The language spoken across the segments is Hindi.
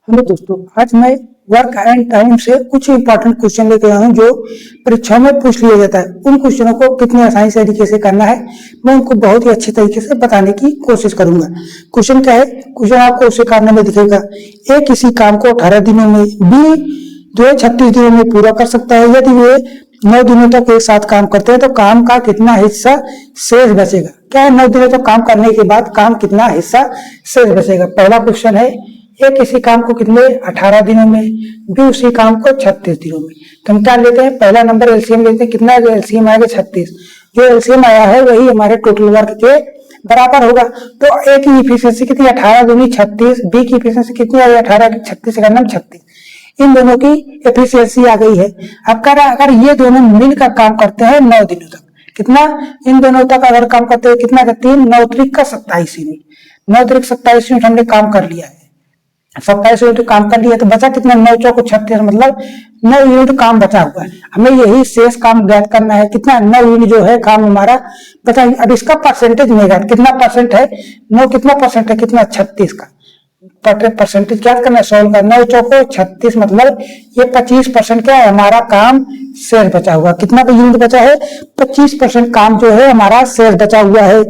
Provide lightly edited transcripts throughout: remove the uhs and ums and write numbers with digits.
हेलो दोस्तों, आज मैं वर्क एंड टाइम से कुछ इंपॉर्टेंट क्वेश्चन लेके आया हूँ जो परीक्षाओं में पूछ लिया जाता है। उन क्वेश्चनों को कितनी आसानी से तरीके से करना है मैं उनको बहुत ही अच्छे तरीके से बताने की कोशिश करूंगा। क्वेश्चन क्या है? क्वेश्चन आपको उसे करने में दिखेगा। ए किसी काम को 18 दिनों में, बी जो है 36 दिनों में पूरा कर सकता है। यदि वे 9 दिनों तक एक साथ काम करते हैं तो काम का कितना हिस्सा शेष बचेगा? क्या है, 9 दिनों तक काम करने के बाद काम कितना हिस्सा शेष बचेगा? पहला क्वेश्चन है, ए किसी काम को कितने 18 दिनों में, बी उसी काम को 36 दिनों में। तो हम क्या लेते हैं? पहला नंबर एलसीएम लेते हैं। कितना एलसीएम आएगा? 36। जो एलसीएम आया है वही हमारे टोटल वर्क के बराबर होगा। तो ए की इफिशियंसी कितनी? 18 दूनी 36। बी की इफिशियंसी कितनी आई? 18 की 36 से करना 36। इन दोनों की एफिशिएंसी आ गई है। अब कह रहा है अगर ये दोनों मिलकर काम करते हैं 9 दिनों तक, कितना इन दोनों तक अगर काम करते हैं कितना? 3 9 त्रिक का 27 यूनिट, 9 त्रिक 27 यूनिट हमने काम कर लिया है। 27 यूनिट काम कर लिया तो बचा कितना? 9 चौको 36, मतलब 9 यूनिट काम बचा हुआ है। हमें यही शेष काम ज्ञात करना है। कितना? 9 यूनिट जो है काम हमारा बचा। अब इसका परसेंटेज में कितना परसेंट है? 9 कितना परसेंट है? कितना? 36 का परसेंटेज क्या करना है? सोल्व करना। 9 चौको 36 मतलब ये 25% क्या है? हमारा काम शेष बचा हुआ। कितना यूनिट बचा है? 25% काम जो है हमारा शेष बचा हुआ है।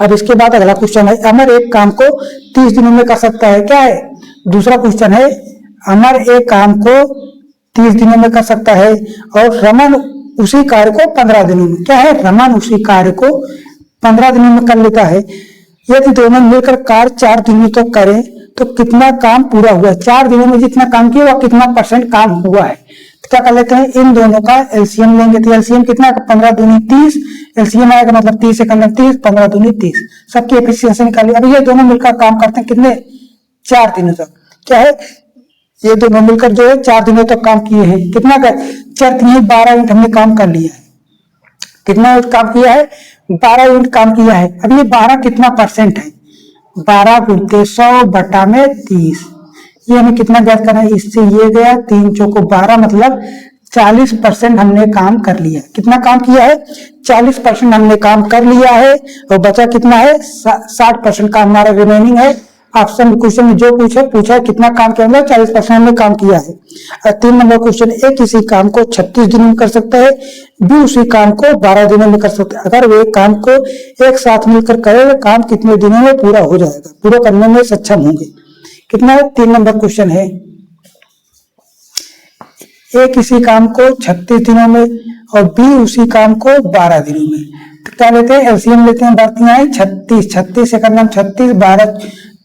अब इसके बाद अगला क्वेश्चन है, अमर एक काम को 30 दिनों में कर सकता है। क्या है? दूसरा क्वेश्चन है, अमर एक काम को 30 दिनों में कर सकता है और रमन उसी कार्य को 15 दिनों में। क्या है? रमन उसी कार्य को 15 दिनों में कर लेता है। यदि दोनों मिलकर कार्य 4 दिनों तक करें तो कितना काम पूरा हुआ? 4 दिनों में जितना काम किया वह कितना परसेंट काम हुआ है? तो क्या कर लेते हैं, इन दोनों का एलसीएम लेंगे। तो एलसीएम कितना? 15 दूनी 30। एलसीएम आएगा मतलब 30 से 30, 15 दूनी 30। सबकी एफिशिएंसी निकाली। अब ये दोनों मिलकर काम करते हैं कितने? 4 दिनों तक। क्या है? ये दोनों मिलकर जो है 4 दिनों तक काम किए हैं। कितना का? 4 3 12 यूनिट हमने काम कर लिया है। कितना यूनिट काम किया है? 12 यूनिट काम किया है। अब ये 12 कितना परसेंट है? 12 गुणते 100 बटा में 30। ये हमें कितना ज्ञात करना है? इससे ये गया 3 चौको 12 मतलब 40% हमने काम कर लिया। कितना काम किया है? 40% हमने काम कर लिया है और बचा कितना है? 60% काम हमारा रिमेनिंग है। ऑप्शन क्वेश्चन में जो पूछा है कितना काम किया? 40% हमने काम किया है। और 3 नंबर क्वेश्चन, ए किसी काम को 36 दिनों में कर सकता है, बी उसी काम को 12 दिनों में कर सकता है। अगर वे काम को एक साथ मिलकर करे तो काम कितने दिनों में पूरा हो जाएगा? पूरा करने में सक्षम होंगे। कितना है? 3 नंबर क्वेश्चन है, ए किसी काम को 36 दिनों में और बी उसी काम को 12 दिनों में। तो क्या लेते हैं? एलसीएम लेते हैं। 36 36 से करना 36, 12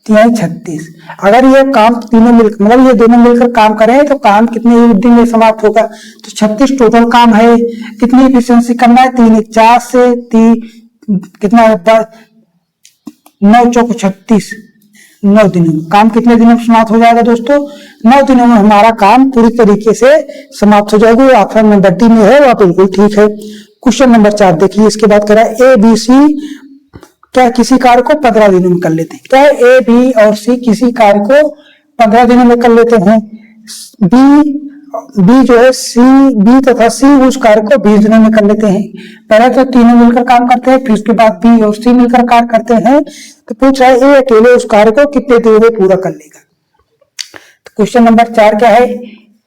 36। अगर ये काम तीनों मिलकर मतलब ये दोनों मिलकर काम करें तो काम कितने दिन में समाप्त होगा? तो 36 टोटल काम है। कितनी एफिशिएंसी करना है? 3 4 से 3 कितना? 9 चौको 36, 9 दिनों में। काम कितने दिनों में समाप्त हो जाएगा दोस्तों? 9 दिनों में हमारा काम पूरी तरीके से समाप्त हो जाएगा। ऑप्शन नंबर डी में है, वह बिल्कुल ठीक है। क्वेश्चन नंबर 4 देखिए। इसके बाद करा ए बी सी क्या किसी कार्य को 15 दिनों में कर लेते हैं? क्या है? ए बी और सी किसी कार्य को 15 दिनों में कर लेते हैं। बी जो है बी तथा सी उस कार्य को 20 दिनों में कर लेते हैं। पहले तो तीनों मिलकर काम करते हैं, फिर उसके बाद बी और सी मिलकर कार्य करते हैं। तो पूछ रहा है ए अकेले उस कार्य को कितने दिनों में पूरा कर लेगा? तो क्वेश्चन नंबर 4 क्या है?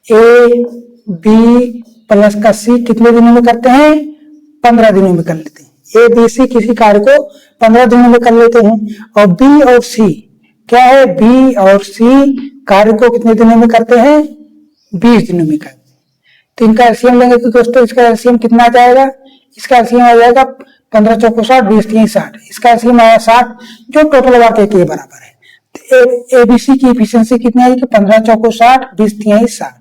ए बी प्लस का सी कितने दिनों में करते हैं? 15 दिनों में कर लेते हैं। ए बी सी किसी कार्य को 15 दिनों में कर लेते हैं। और बी और सी क्या है? बी और सी कार्य को कितने दिनों में करते हैं? 20 दिनों में करते हैं। तो इनका एलसीएम लेंगे तो दोस्तों इसका एलसीएम कितना आ जाएगा? इसका एलसीएम आ जाएगा 15 चौको 60, 20 3 60। इसका एलसीएम आया 60 जो टोटल वर्क के बराबर है। तो एबीसी की एफिशिएंसी कितनी आएगी? 15 चौको 60, 20 3 60।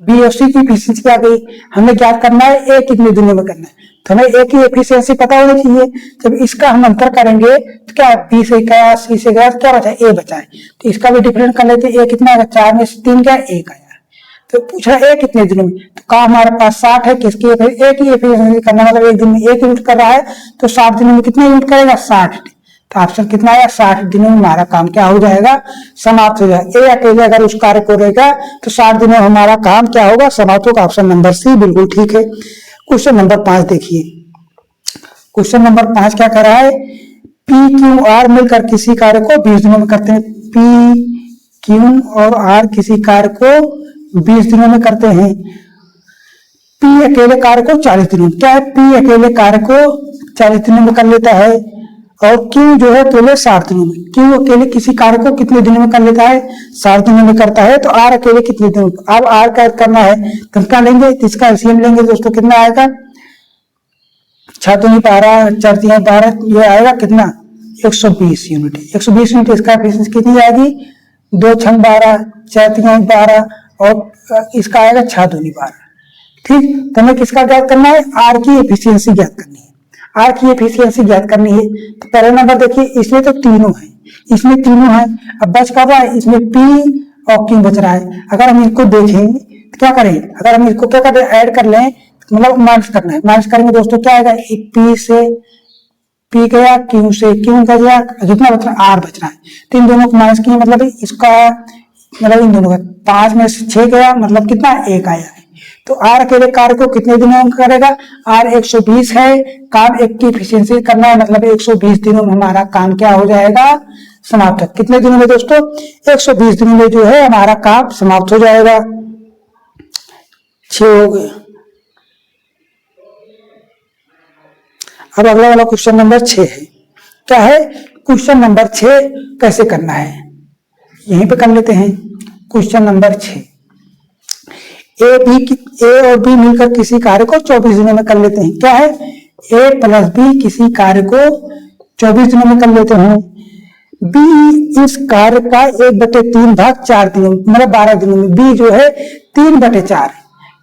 बी और सी की एफिशिएंसी क्या गई? हमें ज्ञात करना है ए कितने दिनों में करना है। तो हमें ए की एफिशिएंसी पता होनी चाहिए। जब इसका हम अंतर करेंगे तो क्या बी से गया, सी से गया, क्या बचा? ए बचा है। तो इसका भी डिफरेंस कर लेते हैं। ए कितना आएगा? 4 में से 3 क्या? 1 आया। तो पूछा ए कितने दिनों में? तो कहा हमारे पास 60 है। किसकी? ए की एफिशिएंसी करना मतलब एक दिन में 1 यूनिट कर रहा है तो 60 दिनों में कितने यूनिट करेगा? 60। तो ऑप्शन कितना आया? 60 दिनों में हमारा काम क्या हो जाएगा? समाप्त हो जाएगा। ए अकेले अगर उस कार्य को रहेगा तो 60 दिनों में हमारा काम क्या होगा? समाप्त होगा। ऑप्शन नंबर सी बिल्कुल ठीक है। क्वेश्चन नंबर 5 देखिए। क्वेश्चन नंबर 5 क्या कर रहा है? पी क्यू आर मिलकर किसी कार्य को 20 दिनों में करते हैं। पी क्यू और आर किसी कार्य को 20 दिनों में करते हैं, पी अकेले कार्य को 40 दिनों में, क्या है, पी अकेले कार्य को 40 दिनों में कर लेता है और क्यू जो है अकेले 60 दिनों में। क्यू अकेले किसी कार्य को कितने दिनों में कर लेता है, 60 दिनों में करता है। तो आर अकेले कितने दिनों में, अब आर का करना है तो क्या लेंगे, इसका एलसीएम लेंगे दोस्तों, कितना आएगा, 6 दूनी 12, 4 तीन 12, ये आएगा कितना, 120 यूनिट। 120 यूनिट इसका एफिशिएंसी कितनी आएगी, 2 6 12, 4 3 12 और इसका आएगा 6 दूनी 12। ठीक, तो हमें किसका ज्ञात करना है, आर की एफिशिएंसी ज्ञात करनी है। आर की एफिशिएंसी ज्ञात करनी है तो पहला नंबर देखिए, इसमें तो तीनों है, इसमें तीनों है, अब बच कर रहा है इसमें पी और क्यू बच रहा है। अगर हम इसको देखें तो क्या करें, अगर हम इसको क्या करें, ऐड कर लें, मतलब माइनस करना है, माइनस करेंगे दोस्तों क्या आएगा, पी से पी गया, क्यू से क्यू गया, कितना बच रहा है, आर बच रहा है। तो इन दोनों को माइनस किया, मतलब इसका मतलब इन दोनों का 5 में से 6 गया, मतलब कितना 1 आया है। तो आर अकेले कार्य को कितने दिनों में करेगा, आर 120 है, काम एक की एफिशिएंसी करना है, मतलब 120 दिनों में हमारा काम क्या हो जाएगा, समाप्त। कितने दिनों में दोस्तों, 120 दिनों में जो है हमारा काम समाप्त हो जाएगा। 6 हो गए। अब अगला वाला क्वेश्चन नंबर 6 है, क्या है, क्वेश्चन नंबर 6 कैसे करना है, यहीं पे कर लेते हैं। क्वेश्चन नंबर 6, ए और बी मिलकर किसी कार्य को 24 दिनों में कर लेते हैं। क्या है, ए प्लस बी किसी कार्य को 24 दिनों में कर लेते हैं। बी इस कार्य का 1/3 भाग 4 दिनों मतलब 12 दिनों में, बी जो है 3/4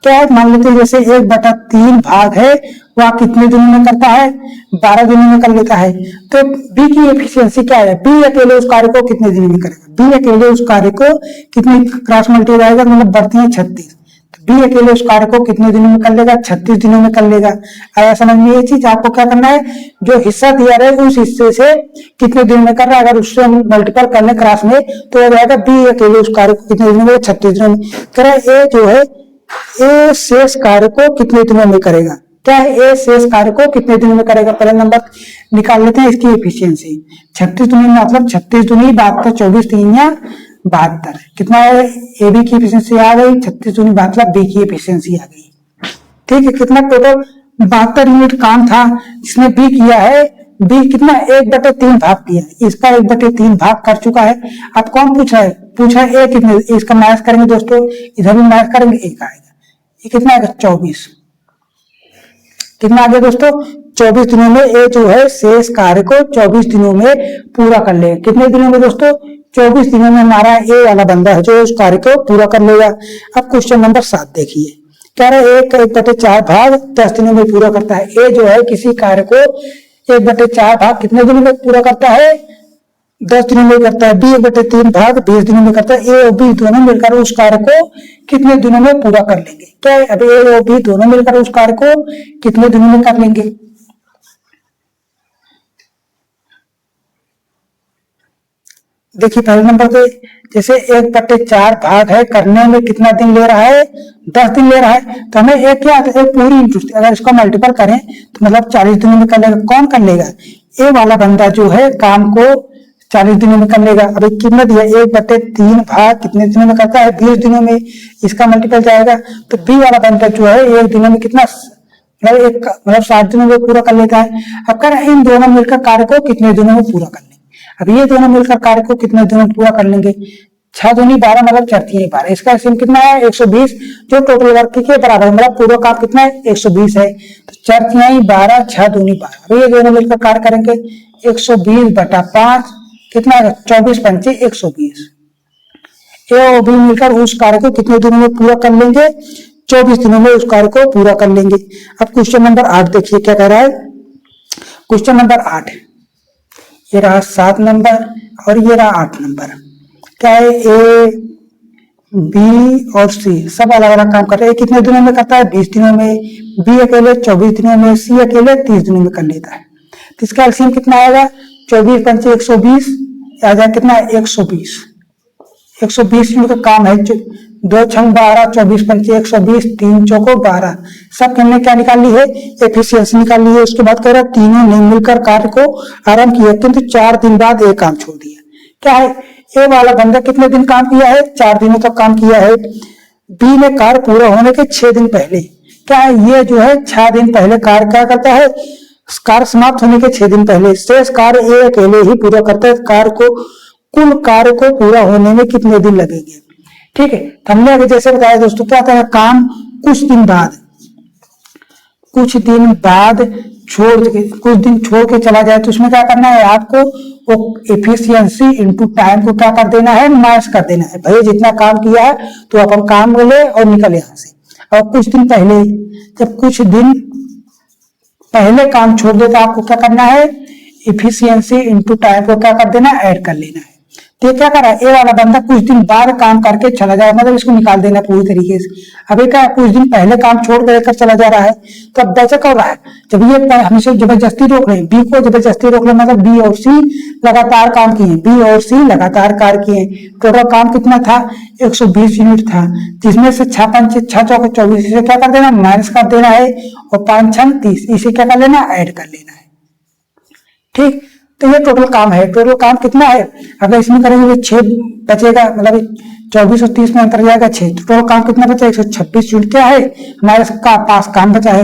क्या है, मान लेते हैं जैसे 1/3 भाग है वह कितने दिनों में करता है, 12 दिनों में कर लेता है। तो बी की एफिशिएंसी क्या है, बी अकेले उस कार्य को कितने दिनों में करेगा, बी अकेले उस कार्य को कितने क्रॉस मल्टीप्लाई आएगा, मतलब बढ़ती है 36, बी अकेले उस कार्य को कितने दिनों में कर लेगा, 36 दिनों में कर लेगा। आया समझ में ये चीज, आपको क्या करना है, जो हिस्सा दिया रहे उस हिस्से से कितने दिन में कर रहा है, अगर उससे हम मल्टीपल कर ले क्रॉस में तो हो जाएगा बी अकेले उस कार्य को कितने दिनों में, 36 दिनों में। कह रहा है ए जो है, ए शेष कार्य को कितने दिनों में करेगा, क्या है, ए शेष कार्य को कितने दिनों में करेगा। पहला नंबर निकाल लेते हैं इसकी एफिशिएंसी, 36 दूनी मतलब 36 दूनी 72, 24 3 या 72, कितना है, ए बी की एफिशिएंसी आ गई, 36 दूनी मतलब बी की एफिशिएंसी आ गई। ठीक है, कितना टोटल 72 यूनिट काम था जिसने बी किया है, बी कितना 1/3 भाग किया, इसका 1/3 भाग कर चुका है। अब कौन पूछा है, पूछा है ए कितने, इसका माइनस करेंगे दोस्तों, इधर भी माइनस करेंगे, 1 आएगा, ये कितना आएगा 24, कितना आ गया दोस्तों, 24 दिनों में ए जो है शेष कार्य को 24 दिनों में पूरा कर लेगा। कितने दिनों में दोस्तों, 24 दिनों में हमारा ए वाला बंदा है जो उस कार्य को पूरा कर लेगा। अब क्वेश्चन नंबर 7 देखिए, कह रहे हैं 1/4 भाग 10 दिनों में पूरा करता है। ए जो है किसी कार्य को 1/4 भाग कितने दिनों में पूरा करता है, 10 दिनों में करता है। बी 1/3 भाग 20 दिनों में करता है। ए और बी दोनों मिलकर उस कार्य को कितने दिनों में पूरा कर लेंगे, क्या है, अब ए और बी दोनों मिलकर उस कार्य को कितने दिनों में कर लेंगे। देखिए पहले नंबर पे जैसे 1/4 भाग है, करने में कितना दिन ले रहा है, 10 दिन ले रहा है। तो हमें एक क्या एक पूरी इंटरेस्ट, अगर इसको मल्टीपल करें तो मतलब 40 दिनों में कर लेगा। कौन कर लेगा, ए वाला बंदा जो है काम को 40 दिनों में कर लेगा। अभी कितना दिया, 1/3 भाग कितने दिनों में करता है, 20 दिनों में, इसका मल्टीपल जाएगा। तो बी वाला बंदा जो है 1 दिनों में कितना, मतलब 60 दिनों में पूरा कर लेता है। अब कह रहा है इन दोनों मिलकर कार्य को कितने दिनों में पूरा कर लेंगे। अब ये दोनों मिलकर कार्य को कितने दिनों में पूरा कर लेंगे, 6 दूनी 12 मतलब 4 तीन 12, इसका एलसीएम कितना है 120, जो टोटल वर्क के बराबर मतलब पूरा काम कितना है 120 है। तो 4 तीन 12, 6 दूनी 12, अब ये दोनों मिलकर कार्य करेंगे 120/5 कितना है 24 पंचे 120। ए और बी मिलकर उस कार्य को कितने दिनों में पूरा कर लेंगे, 24 दिनों में उस कार्य को पूरा कर लेंगे। अब क्वेश्चन नंबर 8 देखिए क्या कह रहा है। क्वेश्चन नंबर 8, ये रहा 7 नंबर और ये रहा 8 नंबर। क्या है, ए बी और सी सब अलग अलग काम कर रहे हैं। कितने दिनों में करता है 20 दिनों में, बी अकेले 24 दिनों में, सी अकेले 30 दिनों में कर लेता है। तो इसका एलसीएम कितना आएगा 24 पंचे 120 आ जाए कितना 120। 120 मिनट का काम है, 2 छंग 12, 24 पंचे 120, 3 चौको 12। सब हमने क्या निकाल ली है, एफिशिएंसी निकाल ली है। उसके बाद कह रहा है तीनों ने मिलकर कार्य को आरंभ किया, किंतु 4 दिन बाद एक काम छोड़ दिया। क्या है, ए वाला बंदा कितने दिन काम किया है, 4 दिनों तक काम किया है। बी ने कार्य पूरा होने के 6 दिन पहले, क्या है ये जो है 6 दिन पहले कार्य क्या करता है, कार्य समाप्त होने के 6 दिन पहले शेष कार्य ए अकेले ही पूरा करता है। कुल कार्य को पूरा होने में कितने दिन लगेंगे। ठीक है, हमने अभी जैसे बताया दोस्तों, क्या था काम कुछ दिन बाद कुछ दिन छोड़ के चला जाए तो उसमें क्या करना है आपको, वो एफिशिएंसी इनटू टाइम को क्या कर देना है, माइनस कर देना है। भाई जितना काम किया है तो अपन काम ले और निकल यहाँ से। और कुछ दिन पहले, जब कुछ दिन पहले काम छोड़ दे तो आपको क्या करना है, इफिशियंसी इनटू टाइम को क्या कर देना, ऐड कर लेना है। तो ये क्या कर रहा है, ए वाला बंदा कुछ दिन बाद काम करके चला जा रहा है, मतलब इसको निकाल देना पूरी तरीके से। अभी क्या कुछ दिन पहले काम छोड़ कर चला जा रहा है, तो अब बचा कर रहा है, जब ये हमेशा जबरदस्ती रोक रहे हैं, बी को जबरदस्ती रोक रहे, मतलब बी और सी लगातार काम किए, बी और सी लगातार कार्य किए। टोटल काम कितना था, 120 यूनिट था, जिसमें से 6 5 6 चौके 24 से क्या कर देना, माइनस कर देना है, और 5 6 30 इसे क्या कर लेना, ऐड कर लेना है। ठीक, तो ये टोटल काम है। टोटल काम कितना है, अगर इसमें करेंगे 6 बचेगा, मतलब 24 और 30 में अंतर जाएगा 6, तो टोटल काम कितना बचा, 126 यूनिट क्या है हमारे पास काम बचा है।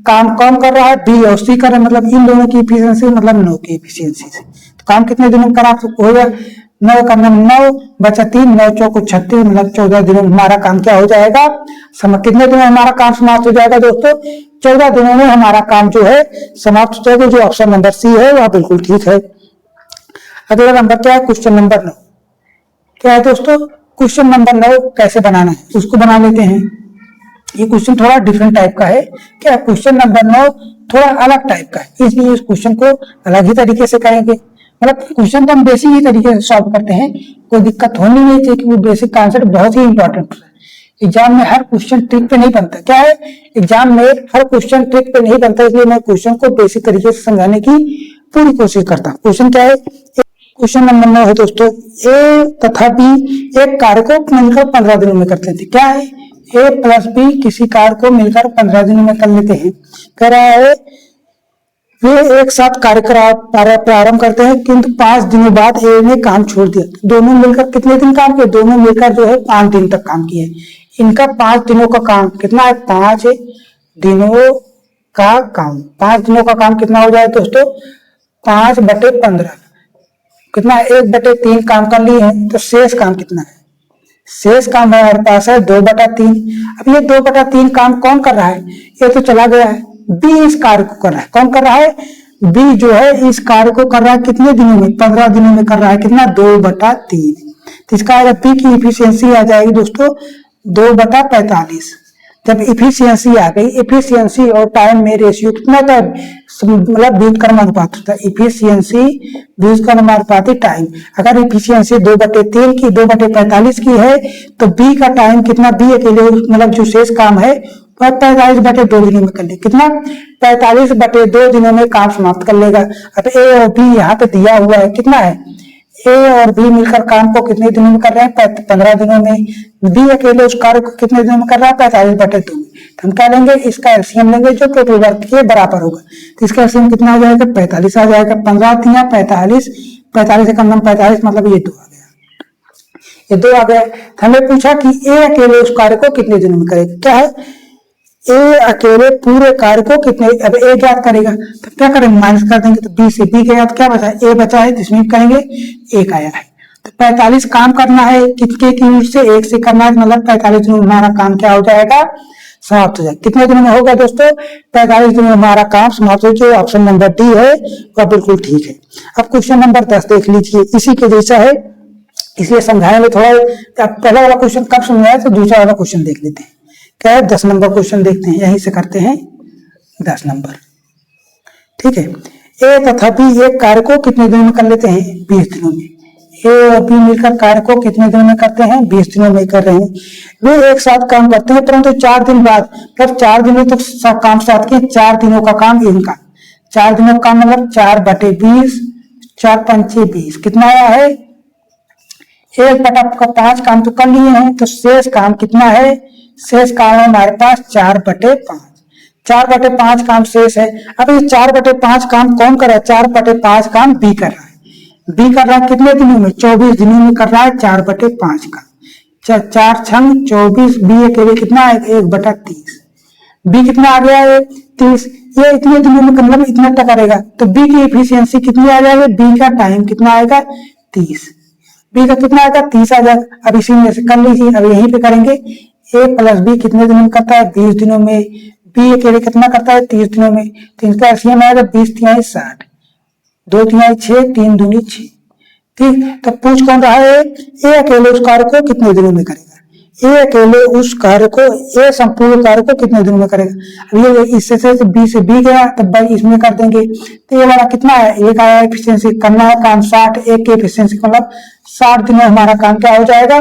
काम कौन कर रहा है, बी और सी कर रहे हैं, मतलब इन दोनों की एफिशिएंसी मतलब 9 की एफिशिएंसी से। तो काम कितने दिनों में करा हो गया, 9 करना, 9 बचा 3, 9 चौको 36, मतलब 14 दिनों में हमारा काम क्या हो जाएगा, कितने दिनों में हमारा काम समाप्त हो जाएगा दोस्तों, 14 दिनों में हमारा काम जो है समाप्त हो जाएगा। जो ऑप्शन नंबर सी है वह बिल्कुल ठीक है। अगला नंबर क्या है, क्वेश्चन नंबर 9 क्या है दोस्तों, क्वेश्चन नंबर 9 कैसे बनाना है उसको बना लेते हैं। ये क्वेश्चन थोड़ा डिफरेंट टाइप का है, क्या क्वेश्चन नंबर 9 थोड़ा अलग टाइप का है, इसलिए इस क्वेश्चन को अलग ही तरीके से करेंगे। मतलब क्वेश्चन तो हम बेसिक ही तरीके से सॉल्व करते हैं, कोई दिक्कत होनी नहीं चाहिए, क्योंकि बेसिक कॉन्सेप्ट बहुत ही इंपॉर्टेंट है। एग्जाम में हर क्वेश्चन ट्रिक पे नहीं बनता, क्या है एग्जाम में हर क्वेश्चन ट्रिक पे नहीं बनता, इसलिए मैं क्वेश्चन को बेसिक तरीके से समझाने की पूरी कोशिश करता हूँ। क्वेश्चन क्या है, क्वेश्चन नंबर 9 है दोस्तों, ए तथा बी एक कार्य को मिलकर 15 दिनों में करते थे। क्या है, ए प्लस बी किसी कार्य को मिलकर 15 दिनों में कर लेते हैं। कह रहा है वे एक साथ कार्य प्रारंभ करते हैं, किंतु 5 दिनों बाद ए ने काम छोड़ दिया। दोनों मिलकर कितने दिन काम किए, दोनों मिलकर जो है 5 दिन तक काम किए। इनका 5 दिनों का काम कितना है, 5 दिनों का काम, 5 दिनों का काम कितना हो जाए दोस्तों, 5/15 कितना, 1/3 काम कर लिए हैं। तो शेष काम कितना है, शेष काम हमारे पास है 2/3। अब ये 2/3 काम कौन कर रहा है, ये तो चला गया है, बी इस कार्य को कर रहा है। कौन कर रहा है, बी जो है इस कार्य को कर रहा है कितने दिनों में, 15 दिनों में कर रहा है। कितना, 2/3। तो इसका बी की इफिशियंसी आ जाएगी दोस्तों 2/45। जब इफिशियंसी आ गई, इफिशियंसी और टाइम में रेशियो कितना था, मतलब व्युत्क्रमानुपात होता है, इफिशियंसी व्युत्क्रमानुपाती टाइम। अगर इफिशियंसी 2/3 की 2/45 की है तो बी का टाइम कितना, बी अकेले मतलब जो शेष काम है 45/2 दिनों में कर ले। कितना, 45/2 दिनों में काम समाप्त कर लेगा। अब ए और बी यहाँ पे दिया हुआ है, कितना है, ए और बी मिलकर काम को कितने दिनों में कर रहे हैं, 15 दिनों में। बी अकेले उस कार्य को कितने दिनों में कर रहा है, 45/2 में। हम क्या लेंगे, इसका एलसीएम लेंगे जो टोटल वर्क के बराबर होगा। तो इसका एलसीएम कितना आ जाएगा, 45 आ जाएगा। 15 3 45, 45 से कम 45, मतलब ये 2 आ गया, ये 2 आ गया। हमें पूछा कि ए अकेले उस कार्य को कितने दिनों में करेगा। क्या है, ए अकेले पूरे कार्य को कितने, अब ए ज्ञात करेगा तो क्या करेंगे, माइनस कर देंगे। तो बी से बी के याद क्या बचा है, ए बचा है, जिसमें करेंगे 1 आया है। तो 45 काम करना है, कितने की यूनिट से, 1 से करना है, मतलब 45 दिनों में हमारा काम क्या हो जाएगा, समाप्त हो जाएगा। कितने दिनों में होगा दोस्तों, 45 दिनों में हमारा काम समाप्त हो जाएगा। ऑप्शन नंबर डी है वह बिल्कुल ठीक है। अब क्वेश्चन नंबर 10 देख लीजिए, इसी के जैसा है, इसलिए समझाने में थोड़ा, पहला वाला क्वेश्चन कब समझाया तो दूसरा वाला क्वेश्चन देख लेते हैं। क्या है, 10 नंबर क्वेश्चन देखते हैं, यहीं से करते हैं 10 नंबर। ठीक है, ए तथा बी एक कार्य को कितने दिनों में कर लेते हैं, 20 दिनों में। ए और बी मिलकर कार्य को कितने दिनों में करते हैं, 20 दिनों में कर रहे हैं। वे एक साथ काम करते हैं, परंतु 4 दिन बाद, मतलब 4 दिनों तक सब काम साथ किए, 4 दिनों का काम इनका, 4 दिनों का मतलब 4/20, 4 5 20, कितना आया है, 1/5 काम तो कर लिए हैं। तो शेष काम कितना है, शेष काम हमारे पास 4/5, 4/5 काम शेष है। अब ये 4/5 काम कौन कर रहा है, 4/5 काम बी कर रहा है। बी कर रहा है कितने दिनों में, 24 दिनों में कर रहा है 4/5 का। 4 छंग 24, बी अकेले कितना है 1/30। बी कितना आ गया है 30, ये इतने दिनों में मतलब इतना टका रहेगा, तो बी की एफिशिएंसी कितनी आ जाएगी, बी का टाइम कितना आएगा 30, बी का कितना आएगा 30 आ जाएगा। अब इसी में से कर लीजिए, अब यहीं पे करेंगे ए प्लस बी कितने दिनों में करता है 20 दिनों में, बी अकेले कितना करता है 30 दिनों में, तो इसका एलसीएम आएगा 20 तिहाई 60, 2 तिहाई 6, 3 दूनी 6। ठीक, तो पूछ कौन रहा है, ए अकेले उस कार्य को कितने दिनों में करेगा, ए अकेले उस कार्य को, ए संपूर्ण कार्य को कितने दिनों में करेगा। अब ये इससे से बी से बी गया, तब भाई इसमें कर देंगे, तो ये वाला कितना है, एक आया एफिशिएंसी, करना है काम 60, एक की एफिशिएंसी मतलब 60 दिनों में हमारा काम क्या हो जाएगा,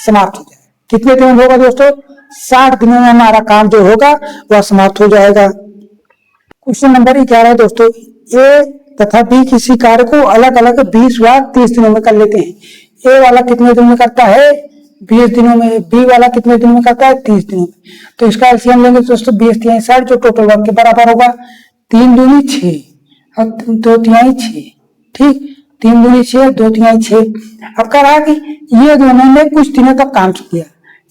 समाप्त हो जाएगा। कितने दिनों में होगा दोस्तों, 60 दिनों में हमारा काम जो होगा वह समाप्त हो जाएगा। क्वेश्चन नंबर 11 दोस्तों, ए तथा बी किसी कार्य को अलग अलग 20 व 30 दिनों में कर लेते हैं। ए वाला कितने दिनों में करता है 20 दिनों में, बी वाला कितने दिनों में करता है 30 दिनों में। तो इसका एलसीएम लेंगे दोस्तों 20 तिहाई 60, जो टोटल वर्क के बराबर होगा 3 दूनी 6 और 2 तिहाई 6। ठीक, 3 दूनी 6, 2 तिहाई 6। अब कह रहा है कि ये दोनों ने कुछ दिनों तक काम किया,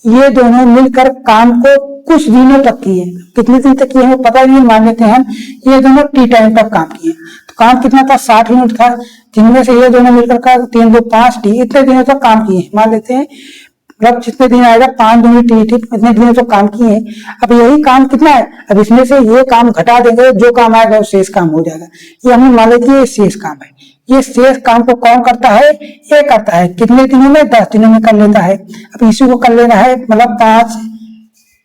ये दोनों मिलकर काम को कुछ दिनों तक किए, कितने दिन तक किए हमें पता नहीं, मान लेते हैं ये दोनों टी टाइम तक काम किए। तो काम कितना था 60 मिनट था, जिनमें से ये दोनों मिलकर का 3 2 5 टी, इतने दिनों तक काम किए मान लेते हैं, मतलब जितने दिन आएगा 5 दूनी टी, इतने दिनों तक काम किए हैं। अब यही काम कितना है, अब इसमें से ये काम घटा देंगे, जो काम आएगा वो शेष काम हो जाएगा। ये हमने मान लेते हैं ये शेष काम है, ये शेष काम को कौन करता है, ये करता है कितने दिनों में 10 दिनों में कर लेता है। अब इसी को कर लेना है, मतलब 5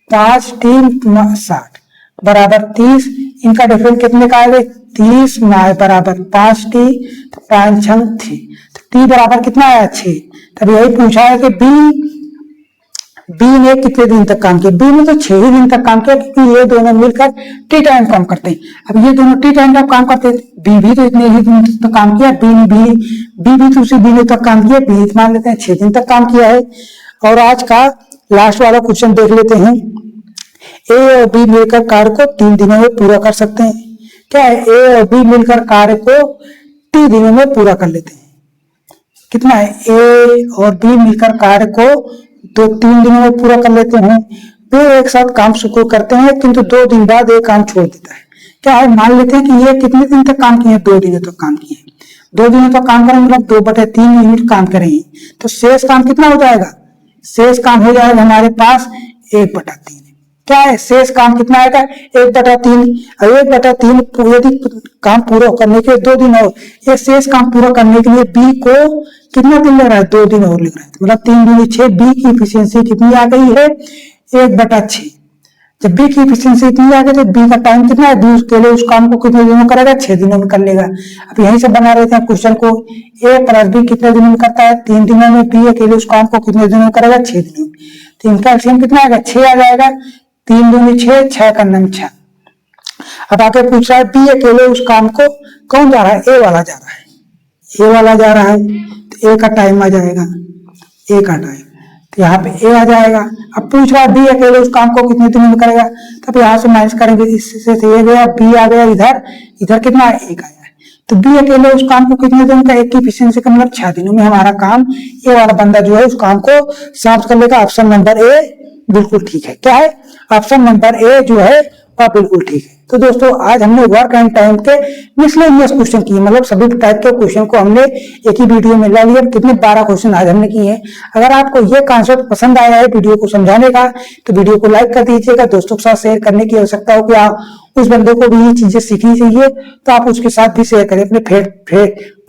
5 3 60 बराबर 30, इनका डिफरेंस कितने का आएगा 30 बराबर 5t, 5 छंग 3, तो टी बराबर कितना आया 6। तब यही पूछा है कि बी ने कितने दिन तक काम किया, बी ने तो 6 ही दिन तक काम किया, क्योंकि ये दोनों मिलकर टी टाइम काम करते हैं। अब ये दोनों टी टाइम तक काम करते हैं, बी भी तो इतने ही दिन तक काम किया, बी भी तो उसी दिन तक काम किया, बी मान लेते हैं 6 दिन तक काम किया है। और आज का लास्ट वाला क्वेश्चन देख लेते हैं, ए और बी मिलकर कार्य को 3 दिनों में पूरा कर सकते हैं। क्या है, ए और बी मिलकर कार्य को 3 दिनों में पूरा कर लेते हैं। कितना है, ए और बी मिलकर कार्य को 3 दिनों में पूरा कर लेते हैं। वे एक साथ काम शुरू करते हैं, किंतु 2 दिन बाद एक काम छोड़ देता है। क्या है, मान लेते हैं कि ये कितने दिन तक काम किए, 2 दिनों तक काम किए, 2 दिनों तक काम करेंगे मतलब 2/3 यूनिट काम करेंगे, तो शेष काम कितना हो जाएगा, शेष काम हो जाएगा हमारे पास 1/3। क्या है, शेष काम कितना आएगा 1/3, और 1/3 यदि काम पूरा करने के 2 दिन और, ये शेष काम पूरा करने के लिए बी को कितना दिन लग रहा है, 2 दिन और लग रहा है, मतलब 3 दूनी 6। बी की एफिशिएंसी कितनी आ गई है 1/6। जब बी की एफिशिएंसी इतनी आ गई तो बी का टाइम कितना है, बी उसके लिए उस काम को कितने दिनों में करेगा, 6 दिनों में कर लेगा। अब यहीं से बना रहते हैं क्वेश्चन को, ए प्लस बी कितने दिनों में करता है 3 दिनों में, बी अकेले उस काम को कितने दिनों में करेगा 6 दिनों में। तो इनका एलसीएम कितना आएगा 6 आ जाएगा, 3 दूनी 6, 6 का नम 6। अब आगे पूछ रहा है बी अकेले उस काम को कौन जा रहा है, ए वाला जा रहा है, ए वाला जा रहा है, तो ए का टाइम आ जाएगा, ए का टाइम, तो यहाँ पे ए आ जाएगा। अब पूछ रहा है बी अकेले उस काम को कितने दिनों में करेगा, तब यहाँ से माइनस करेंगे, इससे ए गया, बी आ गया, इधर कितना है 1 आया है, तो बी अकेले उस काम को कितने दिनों का, 1 की एफिशिएंसी का मतलब 6 दिनों में हमारा काम, ए वाला बंदा जो है उस काम को समाप्त कर लेगा। ऑप्शन नंबर ए बिल्कुल ठीक है। क्या है, ऑप्शन नंबर ए जो है वह बिल्कुल ठीक है। तो दोस्तों आज हमने वर्क एंड टाइम के मिसलेनियस क्वेश्चन किए, मतलब सभी टाइप के क्वेश्चन को हमने एक ही वीडियो में ला लिया। कितने 12 क्वेश्चन आज हमने किए हैं। अगर आपको ये कॉन्सेप्ट पसंद आया है वीडियो को समझाने का, तो वीडियो को लाइक कर दीजिएगा। दोस्तों के साथ शेयर करने की आवश्यकता हो कि आप उस बंदे को भी ये चीजें सीखनी चाहिए, तो आप उसके साथ भी शेयर करें। अपने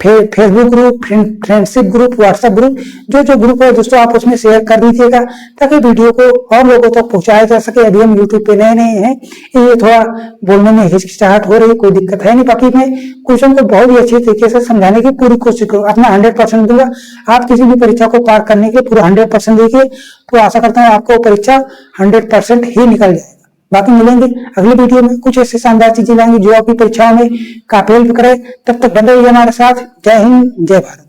Facebook group, friendship group, WhatsApp group, जो ग्रुप है दोस्तों आप उसमें शेयर कर दीजिएगा, ताकि वीडियो को और लोगों तक पहुंचाया जा सके। अभी हम यूट्यूब पे नए हैं, ये थोड़ा बोलने में हिचकिचाहट हो रही, कोई दिक्कत है नहीं। बाकी मैं क्वेश्चन को बहुत ही अच्छे तरीके से समझाने की पूरी कोशिश करूँ, अपना 100% दूंगा। आप किसी भी परीक्षा को पार करने के लिए पूरा 100% देखिए, तो आशा करता हूँ आपको परीक्षा 100% ही निकल जाएगा। बाकी मिलेंगे अगले वीडियो में, कुछ ऐसे शानदार चीजें लाएंगे जो आपकी परीक्षाओं में काफी हेल्प करे। तब तक बने रहिए हमारे साथ। जय हिंद, जय भारत।